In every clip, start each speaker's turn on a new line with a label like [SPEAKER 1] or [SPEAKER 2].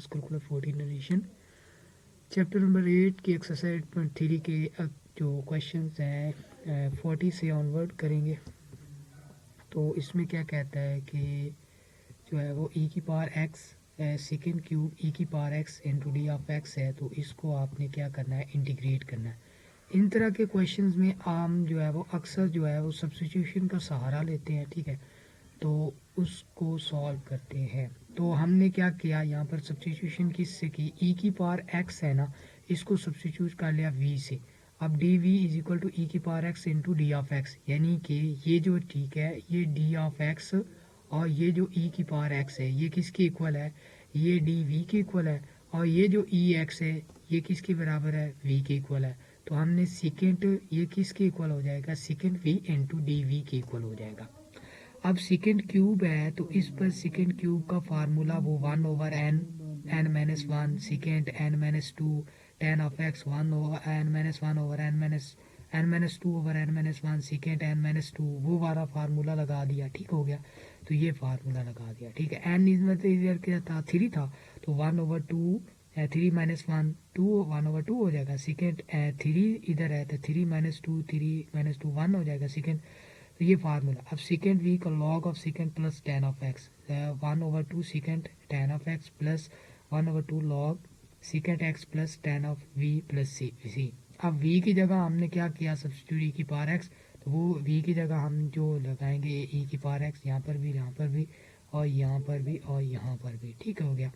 [SPEAKER 1] Thomas कैलकुलर 14 addition chapter number 8 की exercise 3 के जो क्वेश्चंस हैं 40 से ऑनवर्ड करेंगे। तो इसमें क्या कहता है कि जो है वो e की power x second cube e की power x into D of x है, तो इसको आपने क्या करना है, इंटीग्रेट करना है। इन तरह के क्वेश्चंस में आम जो है वो अक्सर जो है वो सब्स्टिट्यूशन का सहारा लेते हैं, ठीक है, तो उसको सॉल्व करते हैं। तो हमने क्या किया, यहाँ पर सब्स्टिट्यूशन किससे की, e की पावर x है ना, इसको सब्स्टिट्यूट कर लिया v से। अब D V is equal to E की power x into D of X, यानी कि ये जो ठीक है ये डी ऑफ एक्स और ये जो e की पावर x है ये किसके इक्वल है, ये डी वी के इक्वल है, और ये जो ई एक्स है ये किसके बराबर है, v के इक्वल है। तो हमने सेकेंड ये किसके इक्वल हो जाएगा, second v into D V के इक्वल हो जाएगा। अब सेकेंड क्यूब है तो इस पर सेकेंड क्यूब का फार्मूला वो 1 over n minus 1 second n minus 2 ten of X 1 over n minus 1 over n minus 2 over n minus 1 second n minus 2, वो वाला फार्मूला लगा दिया, ठीक हो गया। तो ये फार्मूला लगा दिया, ठीक है। n इधर क्या था, 3 था, तो 1 ओवर 2 3 माइनस 1 2 1 ओवर 2 हो जाएगा। सेकेंड 3 इधर है तो 3 माइनस 2 3 माइनस 2 1 हो जाएगा सेकेंड। तो ये फार्मूला। अब सेकेंड वी का log of sec plus tan of X 1 over 2 sec tan of X plus 1 over 2 log sec X plus tan of V plus C. अब वी की जगह हमने क्या किया, सब्स्टिट्यूट ई की पावर एक्स, तो वो वी की जगह हम जो लगाएंगे ई की पावर एक्स, यहाँ पर भी यहाँ पर भी और यहाँ पर भी और यहाँ पर भी, ठीक हो गया।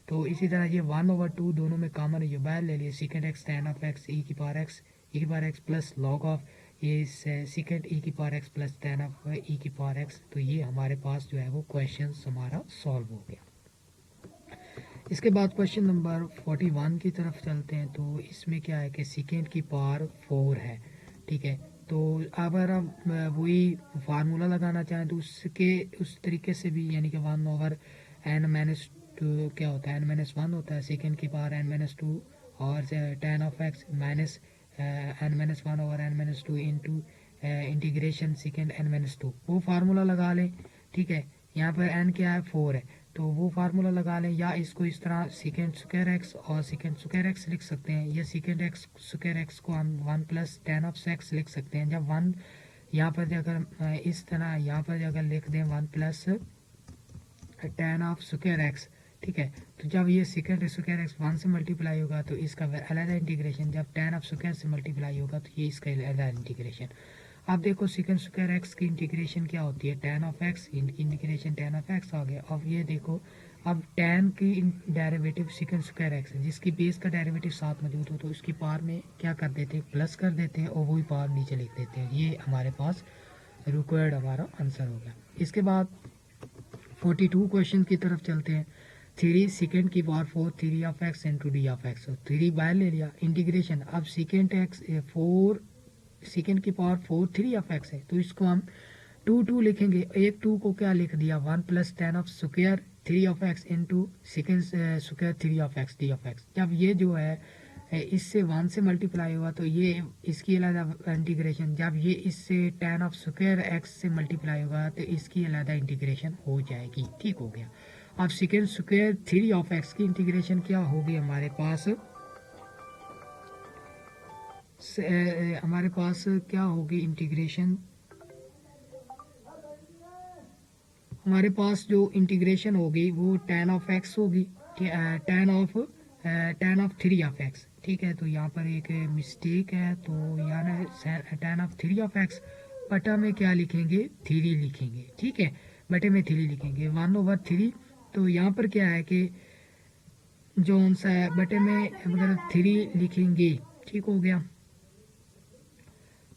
[SPEAKER 1] तो इसी तरह ये 1 ओवर 2 दोनों में कॉमन है, ये बाहर ले लिए, sec X tan of X E की power X plus log of ये सेकेंड ई की power X plus tan of E की पावर एक्स। तो ये हमारे पास जो है वो क्वेश्चन हमारा सॉल्व हो गया। इसके बाद क्वेश्चन नंबर 41 की तरफ चलते हैं। तो इसमें क्या है कि सेकेंड की पावर 4 है, ठीक है। तो अगर आप वही फार्मूला लगाना चाहें तो उसके उस तरीके से भी, यानी कि 1 ओवर एन माइनस 2 क्या होता है, एन माइनस 1 होता है सेकेंड की पावर एन माइनस 2 और tan of X minus N minus 1 over N minus 2 into integration second N minus 2, वो फार्मूला लगा लें, ठीक है। यहाँ पर एन क्या है, 4 है, तो वो फार्मूला लगा लें, या इसको इस तरह सेकेंड स्क्वायर एक्स और सेकेंड स्क्वायर एक्स लिख सकते हैं, या सेकेंड एक्स स्क्वायर एक्स को हम 1 प्लस टेन ऑफ एक्स लिख सकते हैं। जब 1 यहाँ पर अगर इस तरह यहाँ पर अगर लिख दें 1 plus tan of square X, ठीक है, तो जब ये सेकेंड स्क्वायर एक्स 1 से मल्टीप्लाई होगा तो इसका अलग इंटीग्रेशन, जब टेन ऑफ स्क्वायर से मल्टीप्लाई होगा तो ये इसका अलग इंटीग्रेशन। अब देखो सेकेंड स्क्वायर एक्स की इंटीग्रेशन क्या होती है, tan of X integration tan of X आ गया। अब ये देखो, अब टेन की डेरिवेटिव सेकेंड स्क्वायर एक्स है जिसकी बेस का डेरिवेटिव साथ मौजूद हो तो उसकी पावर में क्या कर देते हैं, प्लस कर देते हैं और वही पावर नीचे लिख देते हैं। ये हमारे पास रिक्वायर्ड हमारा आंसर हो गया। इसके बाद 42 क्वेश्चन की तरफ चलते हैं। 3 सेकेंड की power 4 3 of X into D of x, 3 बाहर ले लिया, इंटीग्रेशन। अब सेकेंड एक्स 4 सेकेंड की पावर 4 3 ऑफ एक्स है तो इसको हम 2 लिखेंगे। एक 2 को क्या लिख दिया, 1 plus tan of square 3 of X into second square 3 of x D of x. जब ये जो है इससे 1 से मल्टीप्लाई हुआ तो ये इसकी अलग इंटीग्रेशन, जब ये इससे टेन ऑफ स्क्वायर एक्स से मल्टीप्लाई होगा तो इसकी अलग इंटीग्रेशन हो जाएगी, ठीक हो गया। अब सेकेंड स्क्वायर 3 ऑफ एक्स की इंटीग्रेशन क्या होगी हमारे पास क्या होगी इंटीग्रेशन, हमारे पास जो इंटीग्रेशन होगी वो टेन ऑफ एक्स होगी, टेन ऑफ 3 ऑफ एक्स, ठीक है। तो यहाँ पर एक मिस्टेक है, तो यहाँ टेन ऑफ 3 ऑफ एक्स बटा में क्या लिखेंगे, 3 लिखेंगे, ठीक है, बटे में 3 लिखेंगे 1 ओवर 3। तो यहाँ पर क्या है कि जो सा है बटे में अगर 3 लिखेंगे, ठीक हो गया।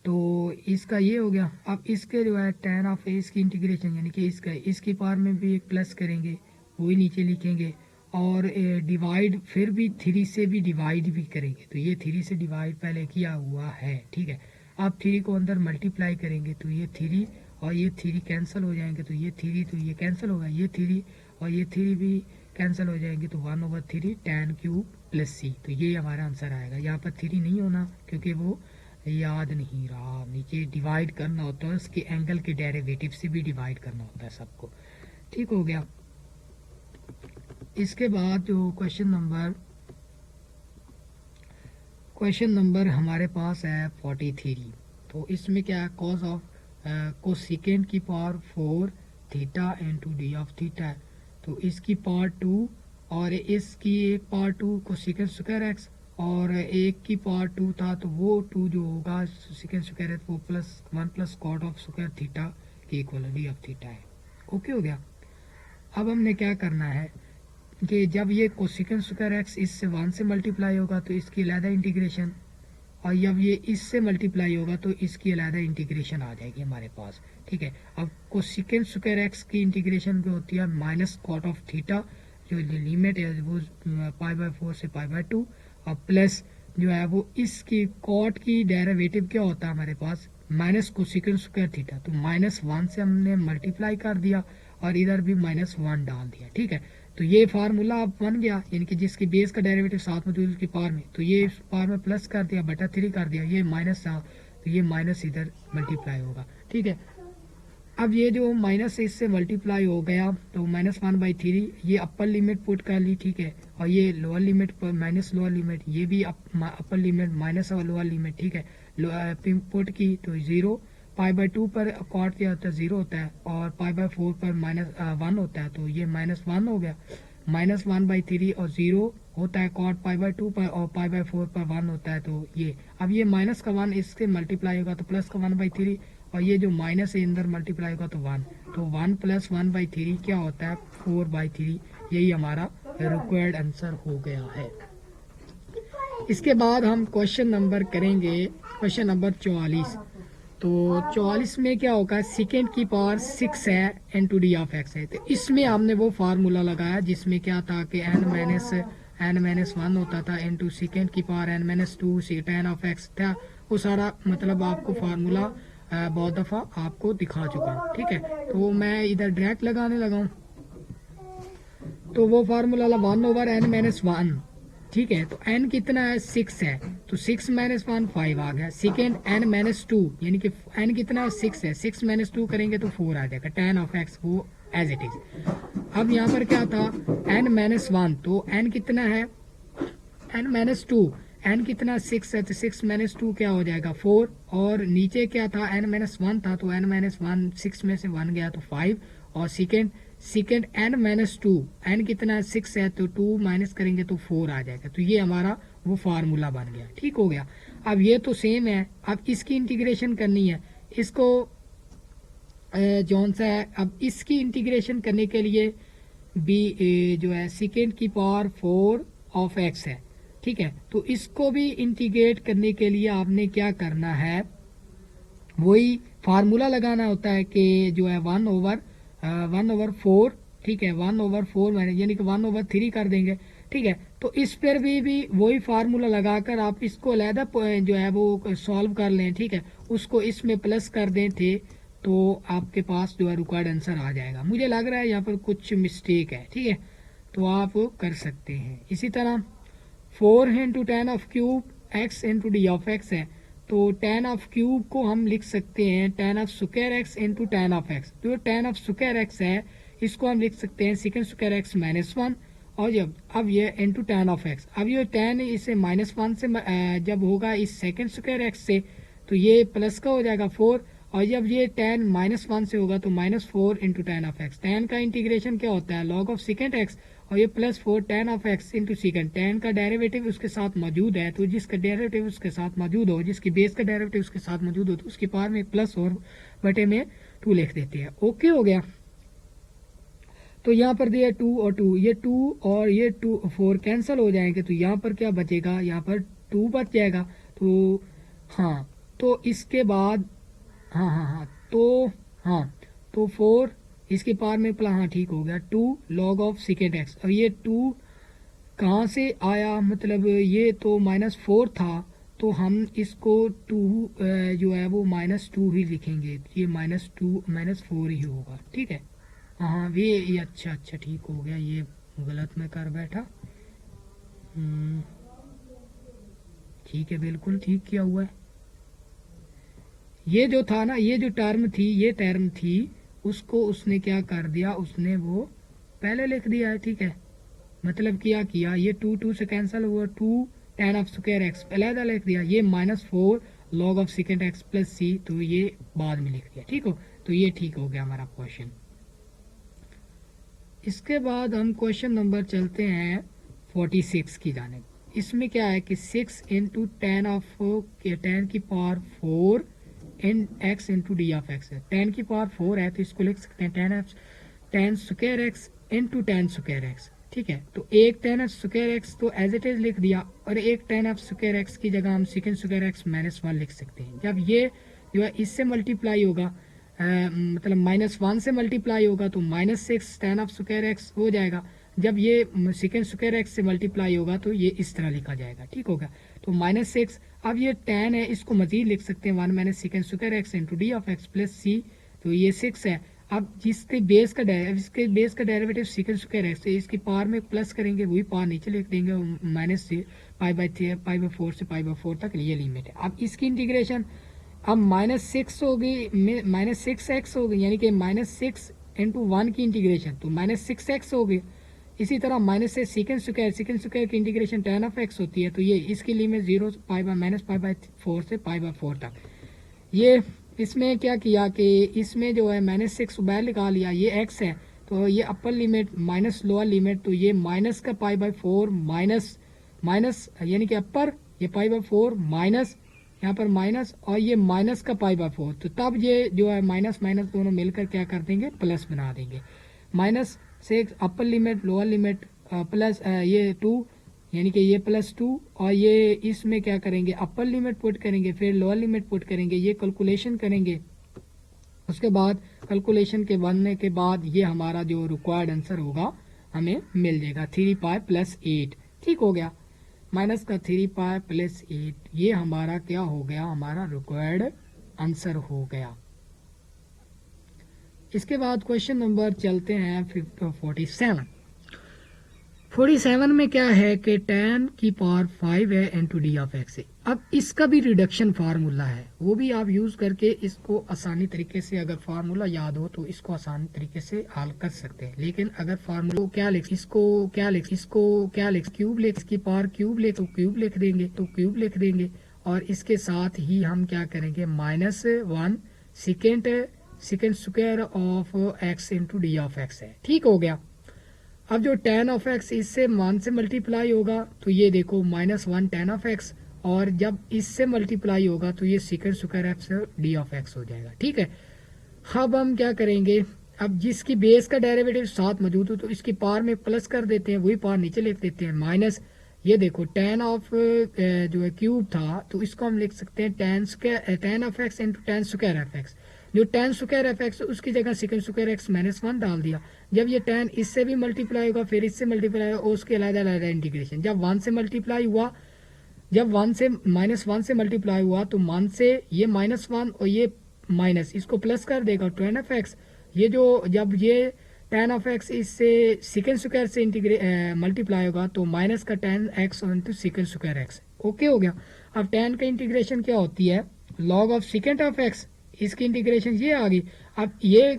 [SPEAKER 1] तो इसका ये हो गया। अब इसके जो है टेन ऑफ इसकी इंटीग्रेशन, यानी कि इसकी पावर में भी एक प्लस करेंगे, वही नीचे लिखेंगे, और डिवाइड फिर भी 3 से भी डिवाइड भी करेंगे, तो ये 3 से डिवाइड पहले किया हुआ है, ठीक है। अब 3 को अंदर मल्टीप्लाई करेंगे तो ये 3 और ये 3 कैंसिल हो जाएंगे, तो ये 3 तो ये कैंसिल होगा, ये 3 और ये 3 भी कैंसिल हो जाएंगे, तो 1 over 3 ten cube plus C. तो ये हमारा आंसर आएगा। यहाँ पर 3 नहीं होना क्योंकि वो याद नहीं रहा, नीचे डिवाइड करना होता है, उसके एंगल के डेरिवेटिव से भी डिवाइड करना होता है सबको, ठीक हो गया। इसके बाद जो क्वेश्चन नंबर हमारे पास है 43। तो इसमें क्या है, कॉस ऑफ कोसिकेंट की power 4 theta into D of theta है। तो इसकी पावर 2 और इसकी एक पावर 2 कोसिकेंट स्क्वायर एक्स और एक की पावर 2 था, तो वो 2 जो होगा सेकेंड स्क्वायर है वो +1 plus cot of square theta की इक्वल डी ऑफ थीटा है। ओके हो गया। अब हमने क्या करना है कि जब ये कोसिकेंट स्क्वायर एक्स इससे 1 से मल्टीप्लाई होगा तो इसकी अलहदा इंटीग्रेशन, और जब ये इससे मल्टीप्लाई होगा तो इसकी अलहदा इंटीग्रेशन आ जाएगी हमारे पास। ठीक है, अब कोसिकेंट स्क्वायर एक्स की इंटीग्रेशन जो होती है माइनस कॉट ऑफ थीटा, जो लिमिट है वो π/4 से π/2, और प्लस जो है वो इसकी कॉट की डेरिवेटिव क्या होता है हमारे पास माइनस कोसिकेंट स्क्वायर थीटा। तो -1 से हमने मल्टीप्लाई कर दिया और इधर भी -1 डाल दिया। ठीक है, तो ये फार्मूला अब बन गया, यानी कि जिसकी बेस का डेरिवेटिव साथ मौजूद उसकी पावर में, तो ये पावर में प्लस कर दिया बटा 3 कर दिया, ये माइनस था तो ये माइनस इधर मल्टीप्लाई होगा। ठीक है, अब ये जो माइनस इससे मल्टीप्लाई हो गया तो -1/3 ये अपर लिमिट पुट कर ली। ठीक है, और ये लोअर लिमिट पर माइनस लोअर लिमिट, ये भी अपर लिमिट माइनस और लोअर लिमिट। ठीक है, पुट की तो 0 π/2 पर कॉट क्या होता है 0 होता है और π/4 पर -1 होता है, तो ये -1 हो गया। -1/3 और 0 होता है कॉट π/2 पर और π/4 पर 1 होता है, तो ये अब ये माइनस का 1 इससे मल्टीप्लाई होगा तो प्लस का 1/3 और ये जो माइनस है अंदर मल्टीप्लाई होगा तो 1, तो 1 + 1/3 क्या होता है 4/3। यही हमारा रिक्वायर्ड आंसर हो गया है। इसके बाद हम क्वेश्चन नंबर करेंगे क्वेश्चन नंबर 44। तो 44 में क्या होगा, सेकेंड की पावर 6 है n to D of x है। तो इसमें हमने वो फार्मूला लगाया जिसमें क्या था कि n-1 होता था इंटू सेकेंड की पावर n-2 से tan ऑफ x था। वो सारा मतलब आपको फार्मूला बहुत दफ़ा आपको दिखा चुका हूँ। ठीक है, तो मैं इधर डायरेक्ट लगाने लगा हूँ। तो वो फार्मूला 1/n-1। ठीक है, तो n कितना है 6 है, तो 6 - 1 5 आ गया। सेकेंड n-2 यानी कि n कितना है 6 है, 6 - 2 करेंगे तो 4 आ जाएगा। tan ऑफ x वो एज इट इज। अब यहाँ पर क्या था n-1, तो n कितना है n-2, n कितना 6 है तो 6 - 2 क्या हो जाएगा 4, और नीचे क्या था n-1 था तो n-1 6 में से 1 गया तो 5, और सेकेंड n-2 n कितना 6 है तो 2 माइनस करेंगे तो 4 आ जाएगा। तो ये हमारा वो फार्मूला बन गया। ठीक हो गया। अब ये तो सेम है, अब इसकी इंटीग्रेशन करनी है। इसको जौन सा है, अब इसकी इंटीग्रेशन करने के लिए बी जो है सेकेंड की पावर 4 ऑफ x है। ठीक है, तो इसको भी इंटीग्रेट करने के लिए आपने क्या करना है, वही फार्मूला लगाना होता है कि जो है 1/4। ठीक है, 1/4 यानी कि 1/3 कर देंगे। ठीक है, तो इस पर भी वही फार्मूला लगाकर आप इसको अलहदा जो है वो सॉल्व कर लें। ठीक है, उसको इसमें प्लस कर दें थे तो आपके पास जो है रिक्वायर्ड आंसर आ जाएगा। मुझे लग रहा है यहाँ पर कुछ मिस्टेक है। ठीक है, तो आप कर सकते हैं। इसी तरह 4 into tan of cube x into D of x है, तो tan ऑफ क्यूब को हम लिख सकते हैं tan of square x into tan of x। तो tan ऑफ स्क्वायर x है इसको हम लिख सकते हैं सेकेंड स्क्वायर x -1, और अब ये इंटू tan ऑफ x। अब ये tan इसे -1 से जब होगा इस सेकेंड स्क्वायर x से तो ये प्लस का हो जाएगा 4, और जब ये tan -1 से होगा तो -4 into tan of x। tan का इंटीग्रेशन क्या होता है log ऑफ सेकेंड x, और ये +4 tan of x into second. tan का डेरिवेटिव उसके साथ मौजूद है, तो जिसका डेरिवेटिव उसके साथ मौजूद हो, जिसकी बेस का डेरिवेटिव उसके साथ मौजूद हो, तो उसकी पावर में प्लस और बटे में 2 लिख देते हैं। ओके हो गया। तो यहाँ पर दिया 2 और 2, ये 2 और ये 2 4 कैंसिल हो जाएंगे, तो यहाँ पर क्या बचेगा, यहाँ पर 2 बच जाएगा। तो हाँ, तो इसके बाद तो 4 इसके पार में हाँ ठीक हो गया 2 log ऑफ सेकेंड एक्स। अब ये 2 कहाँ से आया, मतलब ये तो -4 था, तो हम इसको 2 जो है वो -2 ही लिखेंगे। ये -4 ही होगा। ठीक है, हाँ ये अच्छा ठीक हो गया, ये गलत में कर बैठा। ठीक है, बिल्कुल ठीक किया हुआ है। ये जो था ना, ये जो टर्म थी उसको उसने क्या कर दिया, उसने वो पहले लिख दिया है। ठीक है, मतलब क्या किया, ये 2 से कैंसिल हुआ, 2 tan ऑफ स्क्वायर एक्स अलग लिख दिया, ये -4 log of sec X plus C, तो ये बाद में लिख दिया। ठीक हो, तो ये ठीक हो गया हमारा क्वेश्चन। इसके बाद हम क्वेश्चन नंबर चलते हैं 46 की जाने। इसमें क्या है कि 6 इंटू टेन ऑफ टेन की power 4 in x into D of X है। टेन की पावर 4 है तो इसको लिख सकते हैं ten square X into ten square X. ठीक है, तो एक टेन एफ स्क्वायर एक्स तो एज इट इज लिख दिया, और एक टेन एफ स्क्वायर एक्स की जगह हम सेकेंड स्क्वायर एक्स -1 लिख सकते हैं। जब ये जो है इससे मल्टीप्लाई होगा, मतलब -1 से मल्टीप्लाई होगा तो -6 टेन ऑफ स्क्वायर एक्स हो जाएगा। जब ये सेकेंड स्क्वायर एक्स से मल्टीप्लाई होगा तो ये इस तरह लिखा जाएगा। ठीक होगा, तो -6, अब ये टेन है इसको मजीद लिख सकते हैं 1 - sec square X into D of X plus C, तो ये 6 है। अब जिसके बेस का डेरिवेटिव सेकेंड स्क्वायर एक्स है, इसकी पावर में प्लस करेंगे, वही पावर नीचे लिख देंगे, -π/4 से π/4 तक ये लिमिट है। अब इसकी इंटीग्रेशन अब -6 होगी, -6x होगी, यानी कि -6 इंटू 1 की इंटीग्रेशन तो -6x होगी। इसी तरह माइनस से सेकेंड स्क्वायर की इंटीग्रेशन टेन ऑफ एक्स होती है, तो ये इसकी लिमिट 0 π/4 से π/4 तक। ये इसमें क्या किया कि इसमें जो है -6 बाहर निकाल लिया, ये x है तो ये upper limit minus lower limit, तो ये माइनस का π/4 माइनस यानी कि अपर, ये π/4 माइनस यहाँ पर माइनस, और ये माइनस का π/4, तो तब ये जो है माइनस माइनस दोनों मिलकर क्या कर देंगे, प्लस बना देंगे। -6 upper limit lower limit plus ये 2 यानी कि ये +2, और ये इसमें क्या करेंगे, अपर लिमिट पुट करेंगे, फिर लोअर लिमिट पुट करेंगे, ये कैलकुलेशन करेंगे। उसके बाद कैलकुलेशन के बनने के बाद ये हमारा जो रिक्वायर्ड आंसर होगा हमें मिल जाएगा 3π + 8। ठीक हो गया, माइनस का 3π + 8, ये हमारा क्या हो गया, हमारा रिक्वायर्ड आंसर हो गया। इसके बाद क्वेश्चन नंबर चलते हैं 47 में क्या है कि tan की पावर 5 है इंटू डी ऑफ एक्स है। अब इसका भी रिडक्शन फार्मूला है, वो भी आप यूज करके इसको आसानी तरीके से, अगर फार्मूला याद हो तो इसको आसानी तरीके से हल कर सकते हैं। लेकिन अगर फार्मूला क्या लिख, इसको क्या लिख क्यूब लिख, इसकी पावर क्यूब लिख तो क्यूब लिख देंगे, और इसके साथ ही हम क्या करेंगे, -1 second square of X into D of X है। ठीक हो गया। अब जो tan ऑफ एक्स इससे 1 से मल्टीप्लाई होगा तो ये देखो -1 tan ऑफ एक्स, और जब इससे मल्टीप्लाई होगा तो ये second square x D of x हो जाएगा। ठीक है, अब हम क्या करेंगे, अब जिसकी बेस का डेरिवेटिव साथ मौजूद हो तो इसकी पावर में प्लस कर देते हैं, वही पावर नीचे लिख देते हैं, माइनस ये देखो tan ऑफ जो है क्यूब था तो इसको हम लिख सकते हैं tan of X into tan square of x. जो tan स्क्वायर ऑफ एक्स उसकी जगह सेकेंड स्क्वायर एक्स -1 डाल दिया। जब ये tan इससे भी मल्टीप्लाई होगा, फिर इससे मल्टीप्लाई होगा, उसके अलग इंटीग्रेशन। जब 1 से मल्टीप्लाई हुआ, जब 1 से -1 से मल्टीप्लाई हुआ तो 1 से ये -1 और ये माइनस, इसको प्लस कर देगा tan ऑफ एक्स। ये जो जब ये tan ऑफ एक्स इससे सेकेंड स्क्वायर से मल्टीप्लाई होगा तो माइनस का tan x into second square x. Okay हो गया। अब tan का इंटीग्रेशन क्या होती है, log of second of X, इसकी इंटीग्रेशन ये आ गई। अब ये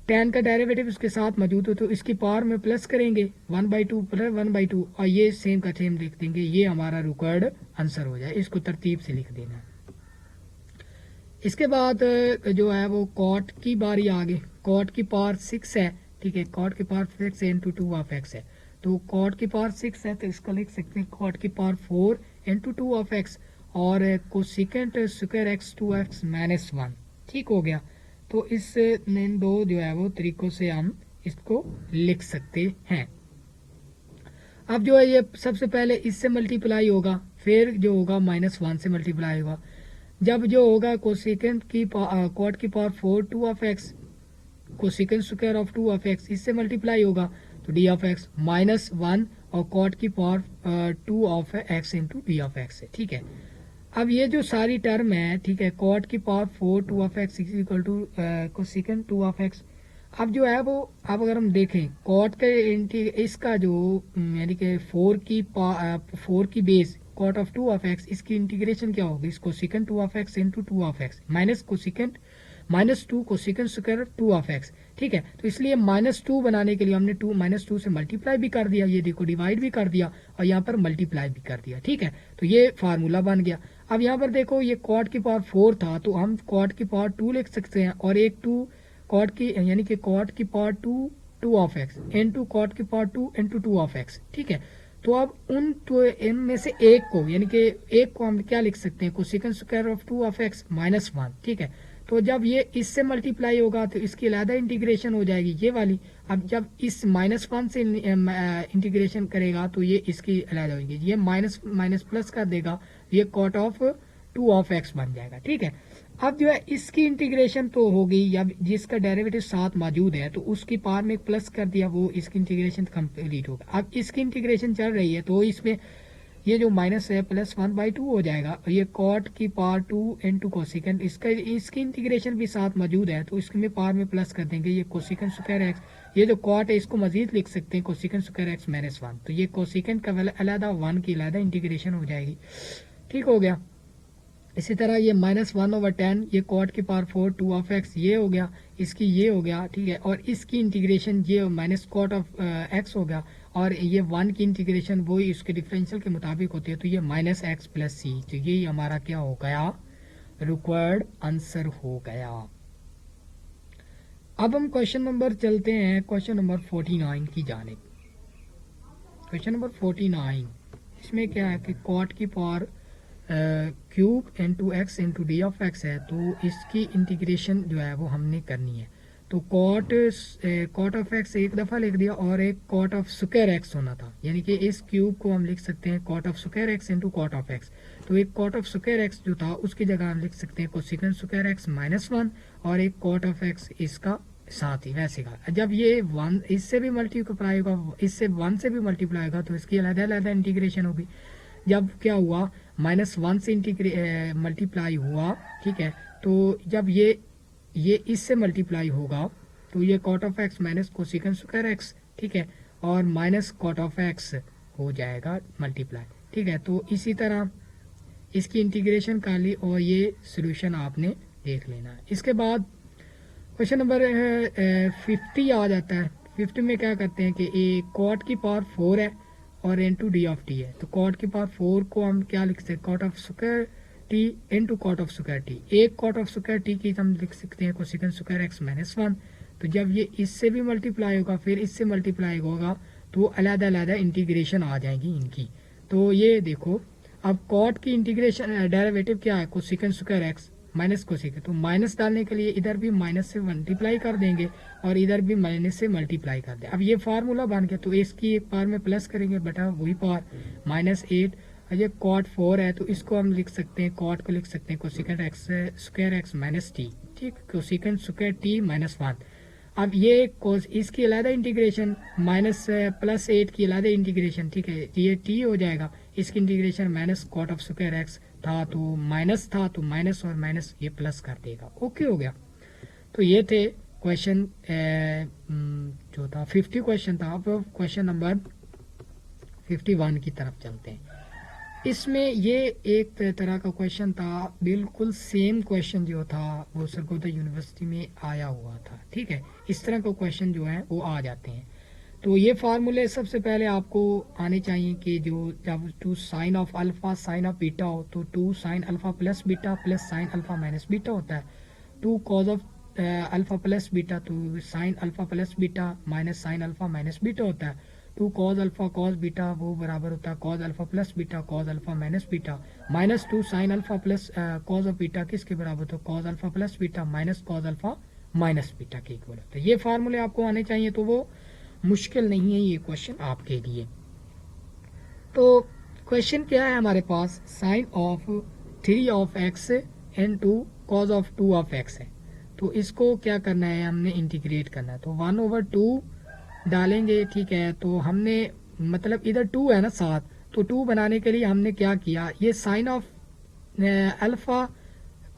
[SPEAKER 1] tan का डेरिवेटिव उसके साथ मौजूद हो तो इसकी पावर में प्लस करेंगे 1/2 + 1/2, और ये सेम का सेम लिख देंगे, ये हमारा रिक्वायर्ड आंसर हो जाए। इसको तरतीब से लिख देना। इसके बाद जो है वो कॉट की बारी आ गई। कॉट की पावर 6 है। ठीक है, कॉट की पावर 6 इंटू 2 ऑफ एक्स है, तो कॉट की पावर 6 है तो इसको लिख सकते हैं कॉट की पावर 4 इंटू 2 ऑफ एक्स, और कोसेकेंट स्क्वायर एक्स 2x -1। ठीक हो गया, तो इस इन दो जो है वो तरीकों से हम इसको लिख सकते हैं। अब जो है ये सबसे पहले इससे मल्टीप्लाई होगा, फिर जो होगा -1 से मल्टीप्लाई होगा। जब जो होगा कोसेकेंट की कॉट की power 4 2 of x, cosecant square of 2 of x इससे मल्टीप्लाई होगा तो डी ऑफ एक्स -1 और कॉट की power 2 of X into D of X है। ठीक है, अब ये जो सारी टर्म है, ठीक है, कॉट की power 4 2 of X equal to cosecant 2 of X. अब जो है वो, अब अगर हम देखें कॉट के इसका जो यानी कि 4 की base cot of 2 of X, इसकी इंटीग्रेशन क्या होगी, इसको cosec 2 of X into 2 of X minus cosec -2 cosec square 2 of X, ठीक है। तो इसलिए -2 बनाने के लिए हमने -2 से मल्टीप्लाई भी कर दिया, ये देखो डिवाइड भी कर दिया और यहाँ पर मल्टीप्लाई भी कर दिया, ठीक है। तो ये फार्मूला बन गया। अब यहाँ पर देखो ये कॉट की पावर 4 था, तो हम कॉट की पावर 2 लिख सकते हैं, और एक 2 कॉट की यानी कि कॉट की power 2 of X into cot की पावर 2 इनटू 2 ऑफ एक्स, ठीक है। तो अब उन तो इन में से एक को यानी कि एक को हम क्या लिख सकते हैं, cosecant square of 2 of X -1, ठीक है। तो जब ये इससे मल्टीप्लाई होगा तो इसकी अलहदा इंटीग्रेशन हो जाएगी ये वाली। अब जब इस -1 से इंटीग्रेशन करेगा तो ये इसकी अलहदा होगी, ये माइनस माइनस प्लस कर देगा, ये कॉट ऑफ 2 ऑफ एक्स बन जाएगा, ठीक है। अब जो है इसकी इंटीग्रेशन तो हो गई, या जिसका डेरिवेटिव साथ मौजूद है तो उसकी पावर में प्लस कर दिया, वो इसकी इंटीग्रेशन कंप्लीट होगा। अब इसकी इंटीग्रेशन चल रही है तो इसमें ये जो माइनस है +1/2 हो जाएगा, और ये कॉट की पावर 2 इनटू कोसेकंड, इसकी इंटीग्रेशन भी साथ मौजूद है तो इसमें पावर में प्लस कर देंगे, ये कोसेकंड स्क्वायर एक्स, ये जो कॉट है इसको मजीद लिख सकते हैं कोसेकंड स्क्वायर एक्स -1, तो ये कोसेकंड का अलहदा 1 की अलहदा इंटीग्रेशन हो जाएगी, ठीक हो गया। इसी तरह ये -1/10, ये कॉट की पावर 4 2 ऑफ एक्स, ये हो गया, इसकी ये हो गया, ठीक है। और इसकी इंटीग्रेशन ये माइनस कॉट ऑफ एक्स हो गया, और ये 1 की इंटीग्रेशन वही इसके डिफरेंशियल के मुताबिक होती है, तो ये -x + c, तो ये हमारा क्या हो गया, रिक्वायर्ड आंसर हो गया। अब हम क्वेश्चन नंबर चलते हैं, क्वेश्चन नंबर 49 की जानिब। क्वेश्चन नंबर 49, इसमें क्या है कि कॉट की power cube into x into D of X है, तो इसकी इंटीग्रेशन जो है वो हमने करनी है। तो कॉट ऑफ एक्स एक दफ़ा लिख दिया और एक कॉट ऑफ स्क्वायर एक्स होना था, यानी कि इस क्यूब को हम लिख सकते हैं cot of square X into cot of X. तो एक कॉट ऑफ स्क्वायर एक्स जो था उसकी जगह हम लिख सकते हैं कोसेकंड स्क्वायर एक्स -1, और एक कॉट ऑफ एक्स इसका साथ ही वैसे का। जब ये 1 इससे भी मल्टीप्लाई होगा, इससे 1 से भी मल्टीप्लाई होगा, तो इसकी अलग-अलग इंटीग्रेशन होगी। जब क्या हुआ, -1 से मल्टीप्लाई हुआ, ठीक है। तो जब ये इससे मल्टीप्लाई होगा तो ये cot of X minus cosec square X, ठीक है, और माइनस कॉट ऑफ एक्स हो जाएगा मल्टीप्लाई, ठीक है। तो इसी तरह इसकी इंटीग्रेशन कर ली और ये सोल्यूशन आपने देख लेना है। इसके बाद क्वेश्चन नंबर 50 आ जाता है। 50 में क्या करते हैं कि ए कॉट की पावर 4 है और इनटू डी ऑफ टी है, तो कॉट की पावर 4 को हम क्या लिख सकते हैं, cot of square T into cot of square T. एक कॉट ऑफ स्क्वायर टी की हम लिख सकते हैं कोसेकंड स्क्वायर एक्स -1। तो जब ये इससे भी मल्टीप्लाई होगा फिर इससे मल्टीप्लाई होगा तो अलग-अलग इंटीग्रेशन आ जाएंगी इनकी। तो ये देखो, अब कॉट की इंटीग्रेशन डेरिवेटिव क्या है, cosecant square x minus cosecant, तो माइनस डालने के लिए इधर भी माइनस से मल्टीप्लाई कर देंगे और इधर भी माइनस से मल्टीप्लाई कर दें। अब ये फार्मूला बन गया, तो इसकी एक पावर में प्लस करेंगे बटा वही पावर -8। ये कॉट 4 है तो इसको हम लिख सकते हैं, कॉट को लिख सकते हैं cosecant x square x -t, ठीक, कोसेकंड स्क्वायर t -1। अब ये इसकी अलग इंटीग्रेशन -+8 की अलग इंटीग्रेशन, ठीक है, ये t हो जाएगा, इसकी integration minus cot of square X था तो माइनस था, तो माइनस और माइनस ये प्लस कर देगा, ओके हो गया। तो ये थे क्वेश्चन जो था 50 क्वेश्चन था। अब क्वेश्चन नंबर 51 की तरफ चलते हैं। इसमें ये एक तरह का क्वेश्चन था, बिल्कुल सेम क्वेश्चन जो था वो सरगोदा यूनिवर्सिटी में आया हुआ था, ठीक है। इस तरह का क्वेश्चन जो है वो आ जाते हैं। तो ये फार्मूले सबसे पहले आपको आने चाहिए कि जो जब 2 sine of alpha sine of beta हो तो 2 sine alpha plus beta plus sine alpha minus beta होता है। 2 cos of alpha plus beta तो sine alpha plus beta minus sine alpha minus beta होता है। 2 कॉज अल्फा कॉज बीटा वो बराबर होता है cause alpha plus beta cause alpha minus beta. -2 sine alpha plus cos of beta किसके बराबर होता है, cause alpha plus beta minus cos alpha minus beta के इक्वल होता है। ये फार्मूले आपको आने चाहिए, तो वो मुश्किल नहीं है ये क्वेश्चन आपके लिए। तो क्वेश्चन क्या है हमारे पास, sine of 3 of X into cos of 2 of X है। तो इसको क्या करना है, हमने इंटीग्रेट करना है। तो 1/2 डालेंगे, ठीक है। तो हमने मतलब इधर 2 है ना साथ, तो 2 बनाने के लिए हमने क्या किया, ये sine of alpha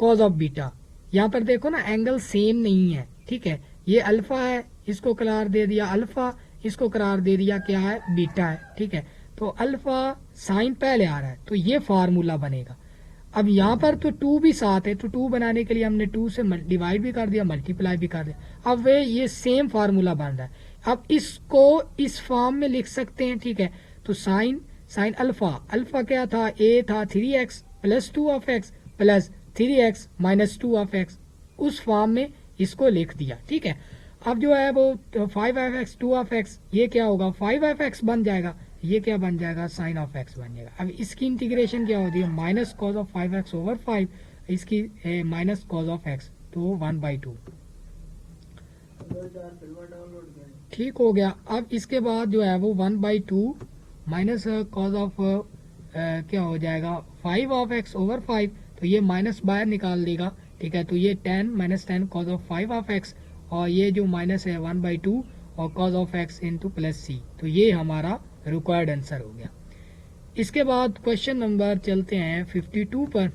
[SPEAKER 1] cos of beta, यहाँ पर देखो ना एंगल सेम नहीं है, ठीक है। ये अल्फा है, इसको करार दे दिया अल्फा, इसको करार दे दिया क्या है, बीटा है, ठीक है। तो अल्फा साइन पहले आ रहा है तो ये फार्मूला बनेगा। अब यहाँ पर तो 2 भी साथ है, तो 2 बनाने के लिए हमने 2 से डिवाइड भी कर दिया, मल्टीप्लाई भी कर दिया। अब वे ये सेम फार्मूला बन रहा है। अब इसको इस फॉर्म में लिख सकते हैं, ठीक है। तो साइन साइन अल्फा, अल्फा क्या था, ए था 3x plus 2 of X plus 3x minus 2 of X, उस फॉर्म में इसको लिख दिया, ठीक है। अब जो है वो 5f(x) 2 ऑफ एक्स, ये क्या होगा 5f(x) बन जाएगा, ये क्या बन जाएगा साइन ऑफ एक्स बन जाएगा। अब इसकी इंटीग्रेशन क्या होती है, minus cos of 5x over 5, इसकी माइनस कॉज ऑफ एक्स, तो 1/2, ठीक हो गया। अब इसके बाद जो है वो 1/2 माइनस कॉज ऑफ क्या हो जाएगा 5 ऑफ एक्स ओवर 5, तो ये माइनस बाहर निकाल देगा, ठीक है। तो ये 10 minus 10 cos of 5 of X, और ये जो माइनस है 1/2 और cos of X into plus C, तो ये हमारा रिक्वायर्ड आंसर हो गया। इसके बाद क्वेश्चन नंबर चलते हैं 52 पर।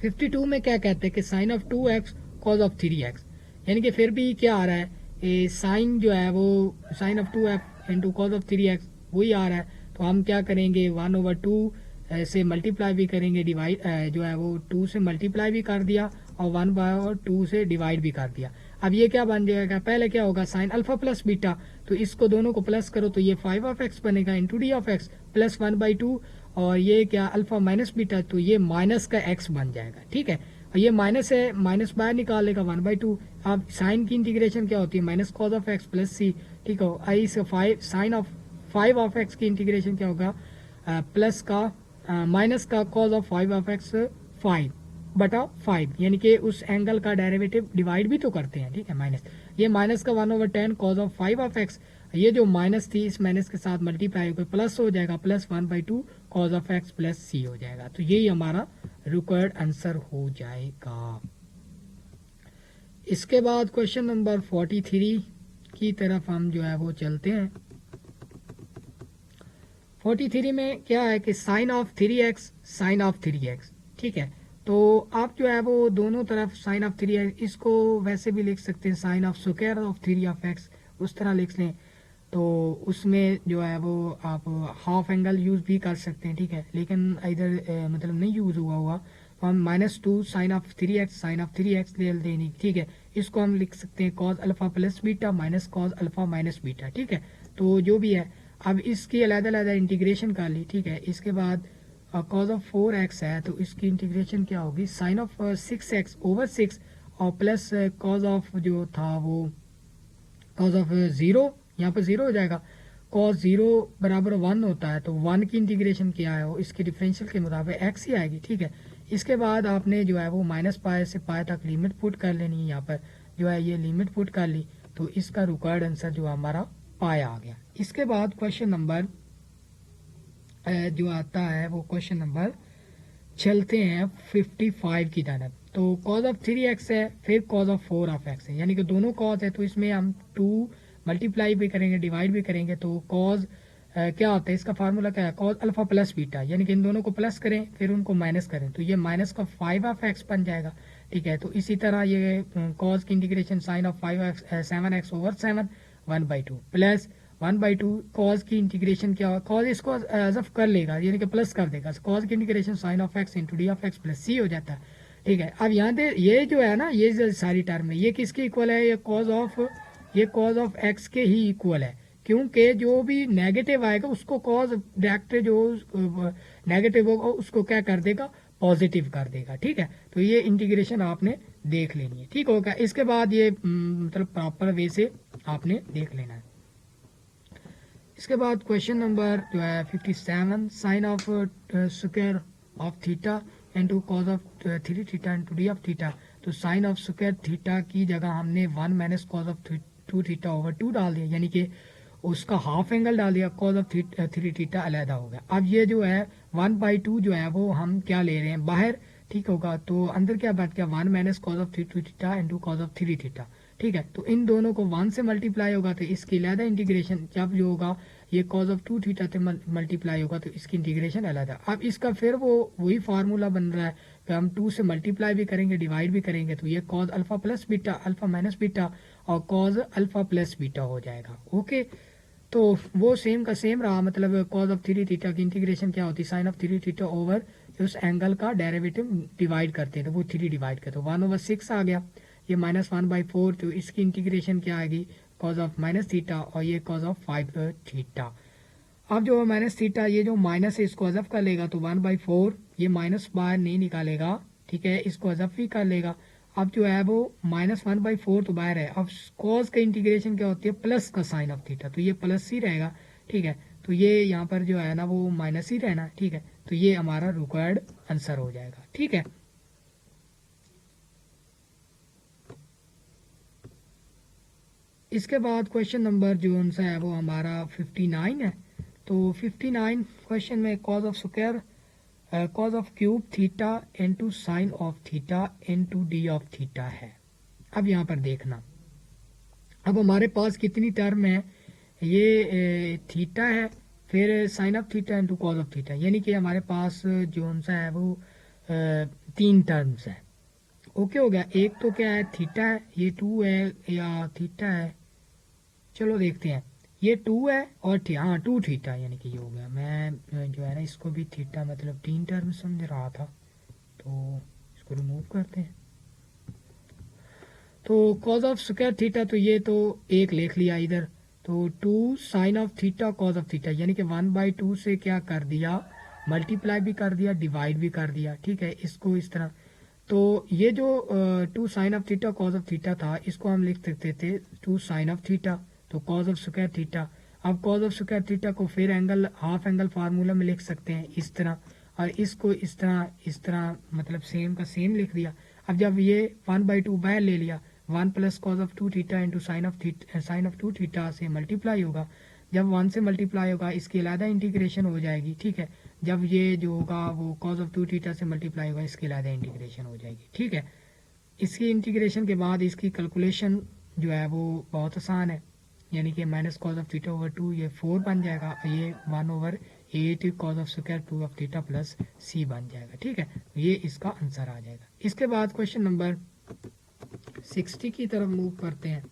[SPEAKER 1] 52 में क्या कहते हैं कि sine of 2x cause of 3x, यानी कि फिर भी क्या आ रहा है, साइन जो है वो sine of 2x into cos of 3x वही आ रहा है। तो हम क्या करेंगे 1/2 से मल्टीप्लाई भी करेंगे, डिवाइड जो है वो 2 से मल्टीप्लाई भी कर दिया और 1/2 से डिवाइड भी कर दिया। अब ये क्या बन जाएगा, पहले क्या होगा साइन अल्फा प्लस बीटा, तो इसको दोनों को प्लस करो तो ये 5 ऑफ एक्स बनेगा into D of X plus 1/2, और ये क्या अल्फा माइनस बीटा, तो ये माइनस का एक्स बन जाएगा, ठीक है। और ये माइनस है, माइनस बाहर निकालेगा 1/2। अब साइन की इंटीग्रेशन क्या होती है minus cos of X plus C, ठीक है। आई से 5 साइन ऑफ 5 ऑफ एक्स की इंटीग्रेशन क्या होगा प्लस का माइनस का कॉज ऑफ 5 ऑफ एक्स 5/5, यानी कि उस एंगल का डेरिवेटिव डिवाइड भी तो करते हैं, ठीक है। माइनस ये माइनस का 1/10 कॉज ऑफ 5 ऑफ एक्स, ये जो माइनस थी इस माइनस के साथ मल्टीप्लाई होकर प्लस हो जाएगा, plus 1/2 cos of X plus C हो जाएगा। तो यही हमारा रिक्वायर्ड आंसर हो जाएगा। इसके बाद क्वेश्चन नंबर 43 की तरफ हम जो है वो चलते हैं। 43 में क्या है कि sine of 3x sign of 3x, ठीक है। तो आप जो है वो दोनों तरफ साइन ऑफ 3x, इसको वैसे भी लिख सकते हैं sine of square of 3 of X, उस तरह लिख लें। तो उसमें जो है वो आप हाफ एंगल यूज़ भी कर सकते हैं, ठीक है। लेकिन इधर मतलब नहीं यूज़ हुआ तो हम -2 sine of 3x sign of 3x ले देनी, ठीक है। इसको हम लिख सकते हैं cause alpha plus beta minus cos alpha minus beta, ठीक है। तो जो भी है अब इसकी अलग-अलग इंटीग्रेशन कर ली, ठीक है। इसके बाद कॉज ऑफ 4x है, तो इसकी इंटीग्रेशन क्या होगी साइन ऑफ 6x ओवर 6 और प्लस कॉज ऑफ जो था वो कॉज ऑफ 0, यहाँ पर 0 हो जाएगा। कॉज 0 बराबर 1 होता है, तो 1 की इंटीग्रेशन क्या है वो इसके डिफरेंशियल के मुताबिक x ही आएगी, ठीक है। इसके बाद आपने जो है वो माइनस पाई से पाई तक लिमिट पुट कर लेनी है, यहाँ पर जो है ये लिमिट पुट कर ली, तो इसका रिक्वायर्ड आंसर जो हमारा पाया आ गया। इसके बाद क्वेश्चन नंबर जो आता है वो क्वेश्चन नंबर चलते हैं 55 की तरफ। तो कॉज ऑफ 3x है, फिर कॉज ऑफ 4 ऑफ x है, यानी कि दोनों कॉज है, तो इसमें हम 2 मल्टीप्लाई भी करेंगे डिवाइड भी करेंगे। तो कॉज क्या होता है, इसका फार्मूला क्या है कॉज अल्फा प्लस बीटा, यानी कि इन दोनों को प्लस करें फिर उनको माइनस करें, तो ये माइनस का 5 ऑफ एक्स बन जाएगा, ठीक है। तो इसी तरह ये कॉज की integration sine of 7x over 7 1/2 plus 1/2 cos की इंटीग्रेशन क्या होगा, कॉज इसको अज़फ कर लेगा यानी कि प्लस कर देगा, कॉज की integration sine of X into D of X plus C हो जाता है, ठीक है। अब यहाँ पे ये जो है ना ये सारी टर्म है ये किसके इक्वल है, ये कॉज ऑफ एक्स के ही इक्वल है, क्योंकि जो भी नेगेटिव आएगा उसको कॉज डायरेक्ट जो नेगेटिव होगा उसको क्या कर देगा पॉजिटिव कर देगा, ठीक है। तो ये इंटीग्रेशन आपने देख लेनी है, ठीक होगा। इसके बाद ये मतलब प्रॉपर वे से आपने देख लेना है। इसके बाद क्वेश्चन नंबर जो है 57 sine of square of theta into cos of 3 theta into D of theta. तो साइन ऑफ स्क्वायर थीटा की जगह हमने 1 minus cos of 2 theta over 2 डाल दिया, यानी कि उसका हाफ एंगल डाल दिया, कॉज ऑफ 3 थीटा अलहदा हो गया। अब ये जो है 1/2 जो है वो हम क्या ले रहे हैं बाहर, ठीक होगा। तो अंदर क्या बात क्या 1 minus cos of 2 theta into cos of 3 theta, ठीक है। तो इन दोनों को 1 से मल्टीप्लाई होगा तो इसकी अलहदा इंटीग्रेशन, जब जो होगा ये कॉज ऑफ 2 थीटा से मल्टीप्लाई होगा तो इसकी इंटीग्रेशन अलहदा। अब इसका फिर वो वही फार्मूला बन रहा है कि हम 2 से मल्टीप्लाई भी करेंगे डिवाइड भी करेंगे, तो ये cause alpha plus beta alpha minus beta और कॉज अल्फा प्लस बीटा हो जाएगा, ओके। तो वो सेम का सेम रहा, मतलब कॉज ऑफ 3 थीटा की इंटीग्रेशन क्या होती है साइन ऑफ 3 थीटा ओवर उस एंगल का डेरिवेटिव डिवाइड करते हैं, तो वो 3 डिवाइड करते हैं, 1/6 आ गया। ये -1/4, तो इसकी इंटीग्रेशन क्या आएगी, कॉज ऑफ माइनस थीटा, और ये कॉज ऑफ 5 थीटा। अब जो माइनस थीटा, ये जो माइनस है इसको अजफ कर लेगा, तो 1/4, ये माइनस बाहर नहीं निकालेगा, ठीक है, इसको अजफ भी कर लेगा। अब जो है वो -1/4 तो बाहर है। अब कॉस का इंटीग्रेशन क्या होती है, प्लस का साइन ऑफ थीटा, तो ये प्लस ही रहेगा, ठीक है, तो ये यहाँ पर जो है ना वो माइनस ही रहना, ठीक है, तो ये हमारा रिक्वायर्ड आंसर हो जाएगा, ठीक है। इसके बाद क्वेश्चन नंबर जो सा है वो हमारा 59 है। तो 59 क्वेश्चन में cause of square, cause of cube theta into sine of theta into D of theta है। अब यहाँ पर देखना, अब हमारे पास कितनी टर्म है, ये थीटा है, फिर sine of theta into cos of theta, यानी कि हमारे पास जो सा है वो 3 टर्म्स है। ओके हो गया। एक तो क्या है, थीटा है, ये 2 है या थीटा है, चलो देखते हैं, ये 2 है और हाँ 2 थीटा, यानी कि ये हो गया। मैं जो है ना इसको भी थीटा मतलब 3 टर्म समझ रहा था, तो इसको रिमूव करते हैं। तो कॉज ऑफ स्क्वायर थीटा, तो ये तो एक लिख लिया इधर, तो 2 sine of theta cos of theta, यानी कि 1/2 से क्या कर दिया, मल्टीप्लाई भी कर दिया, डिवाइड भी कर दिया, ठीक है, इसको इस तरह। तो ये जो 2 sine of theta cos of theta था, इसको हम लिख सकते थे 2 साइन ऑफ थीटा, तो कॉज ऑफ स्क्वायर थीटा। अब कॉज ऑफ स्क्वायर थीटा को फिर एंगल, हाफ एंगल फार्मूला में लिख सकते हैं इस तरह, और इसको इस तरह मतलब सेम का सेम लिख दिया। अब जब ये 1/2 बाहर ले लिया, 1 plus cos of 2 theta into sine of 2 theta से मल्टीप्लाई होगा। जब 1 से मल्टीप्लाई होगा, इसकी अलहदा इंटीग्रेशन हो जाएगी, ठीक है। जब ये जो होगा वो कॉज ऑफ 2 थीटा से मल्टीप्लाई होगा, इसकी अलहदा इंटीग्रेशन हो जाएगी, ठीक है। इसकी इंटीग्रेशन के बाद इसकी कैलकुलेशन जो है वो बहुत आसान है, यानी कि minus cos of theta over 2, ये 4 बन जाएगा, ये 1/8 cos of square 2 of theta plus C बन जाएगा, ठीक है, ये इसका आंसर आ जाएगा। इसके बाद क्वेश्चन नंबर 60 की तरफ मूव करते हैं।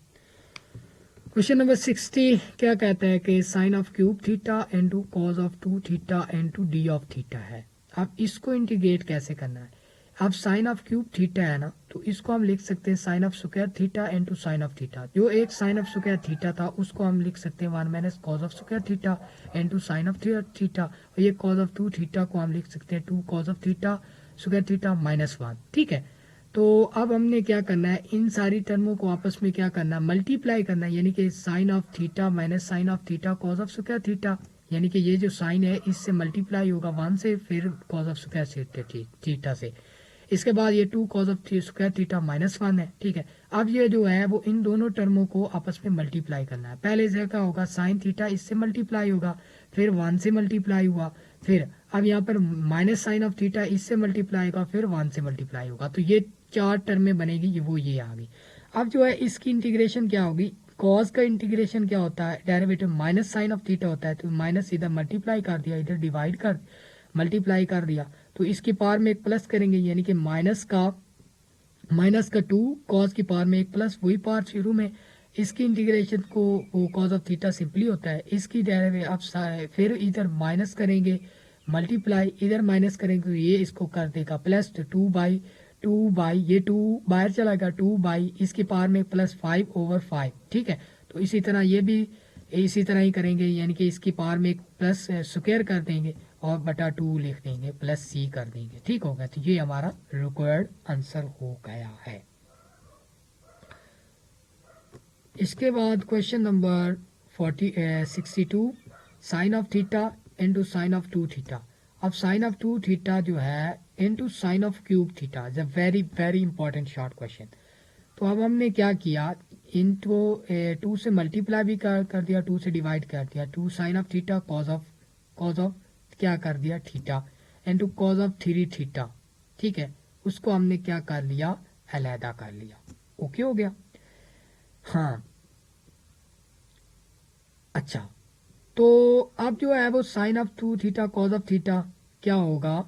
[SPEAKER 1] क्वेश्चन नंबर 60 क्या कहता है कि sine of cube theta into cos of 2 theta into D of theta है। अब इसको इंटीग्रेट कैसे करना है। अब साइन ऑफ क्यूब थीटा है ना, तो इसको हम लिख सकते हैं sine of square theta into sine of theta. जो एक साइन ऑफ स्क्वायर थीटा था उसको हम लिख सकते हैं 1 minus cos of square theta into sine of theta, और ये कॉज ऑफ 2 थीटा को हम लिख सकते हैं 2 cos of theta square theta -1, ठीक है। तो अब हमने क्या करना है, इन सारी टर्मों को आपस में क्या करना है, मल्टीप्लाई करना है, यानी कि sine of theta minus sine of theta cos of square theta, यानी कि ये जो साइन है इससे मल्टीप्लाई होगा 1 से, फिर कॉज ऑफ स्क्वायर थीटा से। इसके बाद ये 2 कॉज ऑफ स्क्वायर थीटा -1 है, ठीक है। अब ये जो है वो इन दोनों टर्मों को आपस में मल्टीप्लाई करना है। पहले से क्या होगा, साइन थीटा इससे मल्टीप्लाई होगा, फिर 1 से मल्टीप्लाई हुआ, फिर अब यहाँ पर माइनस साइन ऑफ थीटा इससे मल्टीप्लाई होगा, फिर 1 से मल्टीप्लाई होगा, तो ये 4 टर्म में बनेगी, वो ये आ गई। अब जो है इसकी इंटीग्रेशन क्या होगी, कॉस का इंटीग्रेशन क्या होता है, derivative minus sine of theta होता है, तो माइनस इधर मल्टीप्लाई कर दिया, इधर डिवाइड कर मल्टीप्लाई कर दिया, तो इसकी पावर में एक प्लस करेंगे, यानी कि माइनस का 2 कॉस की पावर में एक प्लस, वही पावर शुरू में। इसकी इंटीग्रेशन को वो कॉज ऑफ थीटा सिंपली होता है, इसकी डेरिवेटिव अब फिर इधर माइनस करेंगे, मल्टीप्लाई इधर माइनस करेंगे, तो ये इसको कर देगा प्लस, 2 बाई ये 2 बाहर चला गया, 2 बाई इसकी पावर में प्लस 5/5, ठीक है। तो इसी तरह ये भी इसी तरह ही करेंगे, यानी कि इसकी पावर में एक प्लस स्क्वायर कर देंगे और बटा 2 लिख देंगे, प्लस सी कर देंगे, ठीक हो गया। तो ये हमारा रिक्वायर्ड आंसर हो गया है। इसके बाद question number 62 sine of theta into sine of 2 theta. अब साइन ऑफ 2 थीटा जो है into sine of cube theta is a very very important short question. तो अब हमने क्या किया, इनको 2 से मल्टीप्लाई भी कर दिया, 2 से डिवाइड कर दिया, 2 sine of theta cos of क्या कर दिया theta into cos of 3 theta, ठीक है, उसको हमने क्या कर लिया, अलहदा कर लिया, ओके हो गया। हाँ अच्छा, तो अब जो है वो sine of 2 theta cos of theta क्या होगा,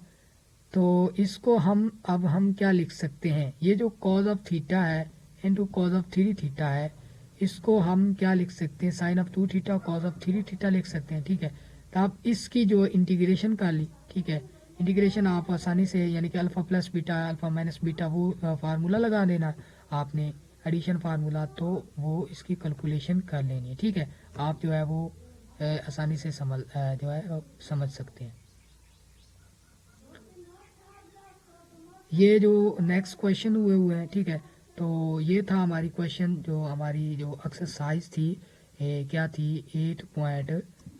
[SPEAKER 1] तो इसको हम क्या लिख सकते हैं, ये जो कॉज ऑफ थीटा है इंटू कॉज ऑफ 3 थीटा है, इसको हम क्या लिख सकते हैं, sine of 2 theta cos of 3 theta लिख सकते हैं, ठीक है। तो आप इसकी जो इंटीग्रेशन कर ली, ठीक है, इंटीग्रेशन आप आसानी से यानी कि alpha plus beta alpha minus beta वो फार्मूला लगा देना आपने एडिशन फार्मूला, तो वो इसकी कैलकुलेशन कर लेनी है। ठीक है, आप जो है वो आसानी से जो है समझ सकते हैं। ये जो नेक्स्ट क्वेश्चन हुए हैं, ठीक है, तो ये था हमारी क्वेश्चन जो हमारी जो एक्सरसाइज थी क्या थी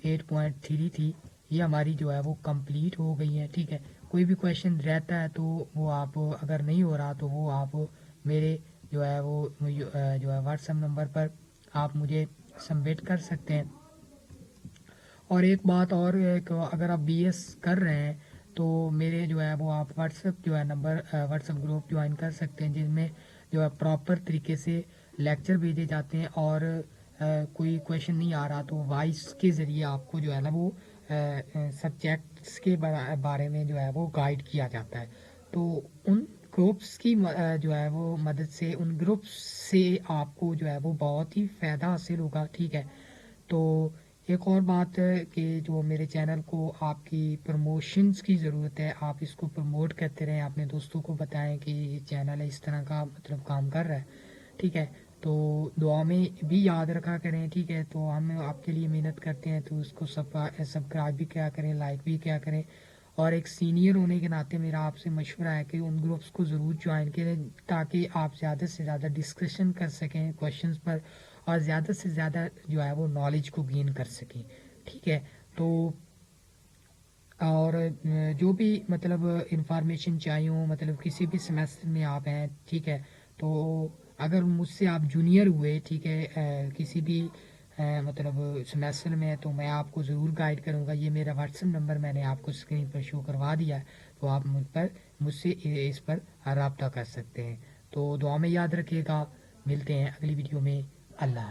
[SPEAKER 1] 8.3 थी। ये हमारी जो है वो कंप्लीट हो गई है। ठीक है, कोई भी क्वेश्चन रहता है तो वो आप अगर नहीं हो रहा तो वो आप मेरे जो है वो जो है व्हाट्सएप नंबर पर आप मुझे सबमिट कर सकते हैं। और एक बात और है कि अगर आप बीएस कर रहे हैं तो मेरे जो है वो आप व्हाट्सएप जो है नंबर व्हाट्सएप ग्रुप ज्वाइन कर सकते हैं, जिसमें जो है प्रॉपर तरीके से लेक्चर भेजे जाते हैं। और कोई क्वेश्चन नहीं आ रहा तो वॉइस के ज़रिए आपको जो है ना वो सब्जेक्ट्स के बारे में जो है वो गाइड किया जाता है। तो उन ग्रुप्स की जो है वो मदद से उन ग्रुप्स से आपको जो है वो बहुत ही फ़ायदा हासिल होगा। ठीक है, तो एक और बात है कि जो मेरे चैनल को आपकी प्रमोशंस की ज़रूरत है, आप इसको प्रमोट करते रहें, अपने दोस्तों को बताएं कि ये चैनल है इस तरह का मतलब काम कर रहा है। ठीक है, तो दुआ में भी याद रखा करें। ठीक है, तो हम आपके लिए मेहनत करते हैं तो उसको सब्सक्राइब भी क्या करें, लाइक भी क्या करें। और एक सीनियर होने के नाते मेरा आपसे मशवरा है कि उन ग्रुप्स को ज़रूर ज्वाइन करें ताकि आप ज़्यादा से ज़्यादा डिस्कशन कर सकें क्वेश्चंस पर और ज़्यादा से ज़्यादा जो है वो नॉलेज को गेन कर सकें। ठीक है, तो और जो भी मतलब इंफॉर्मेशन चाहिए हो मतलब किसी भी सेमेस्टर में आप हैं, ठीक है, तो अगर मुझसे आप जूनियर हुए, ठीक है, किसी भी मतलब सेमेस्टर में, तो मैं आपको ज़रूर गाइड करूँगा। ये मेरा व्हाट्सएप नंबर मैंने आपको स्क्रीन पर शो करवा दिया है, तो आप मुझसे इस पर रब्ता कर सकते हैं। तो दुआ में याद रखिएगा, मिलते हैं अगली वीडियो में। अल्लाह।